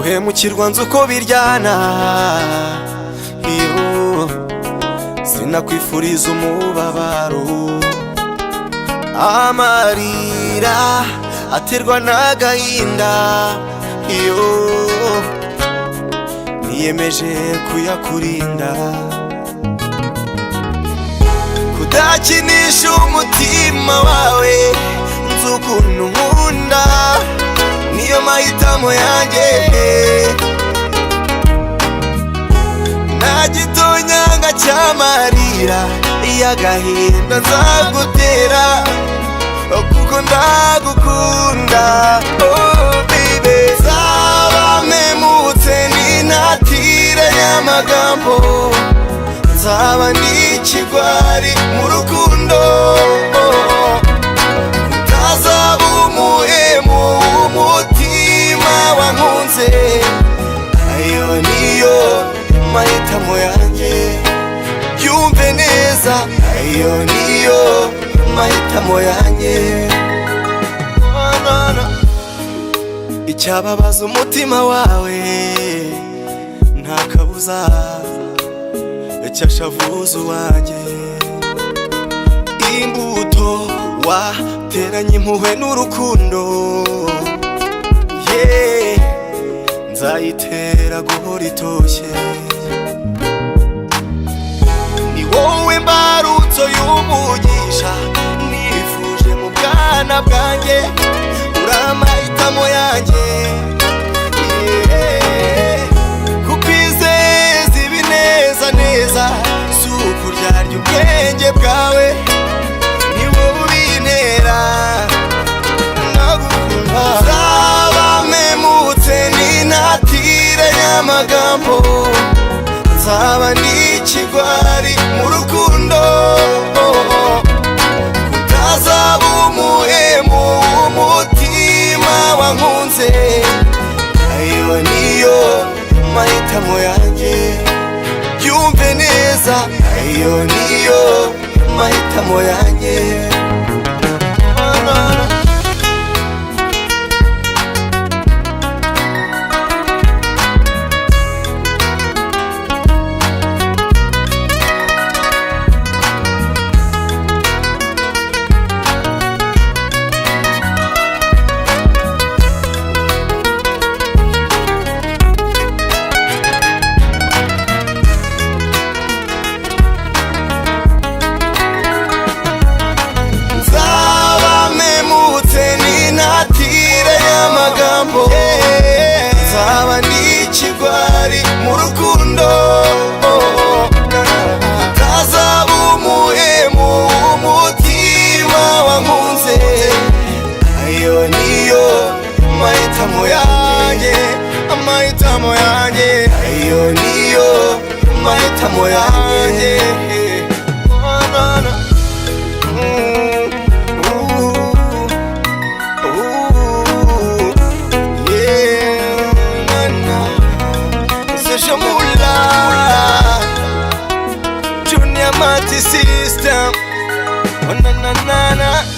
guhemukirwa nzi uko biryana, iyo sinakwifuriza umubabaro. Amarira aterwa n'agahinda, iyo niyemeje kuyakurinda. Kudakinisha umutima wawe, nzi ukuntu nkunda, niyo mahitamo yanjye. Nta gitonyanga cy'amarira y'agahinda nzagutera, kuko ndagukunda. Oh baby, nzaba mpemutse nintatire y'amagambo, nzaba ndi ikigwari mu rukundo. Utazaba umuhemu w'umutima wankunze, ayo niyo mahitamo yanjye. Yumve neza, ayo niyo mahitamo yanjye. Icyababaza umutima wawe nta kabuza cyashavuza uwanjye. Imbuto wateranye impuhwe n'urukundo, nzayitera guhora itoshye. Ni wowe mbarutso y'umugisha nifuje mu bwana bwanjye, uri amahitamo yanjye. Kukwizeza ibineza neza, si ukuryarya ubwenge bwawe, ni wowe ubintera. Ndagukunda, nzaba mpemutse nintatire y'amagambo, nzaba ndi ikigwari mu rukundo. Utazaba umuhemu w'umutima wankunze, ayo niyo mahitamo yanjye. Yumve neza, ayo niyo mahitamo yanjye. Nzaba ndi ikigwari mu rukundo. Utazaba umuhemu w'umutima wankunze, ayo niyo mahitamo yanjye. Amahitamo yanjye, ayo niyo mahitamo yanjye. Junior Multi System, oh na na na na.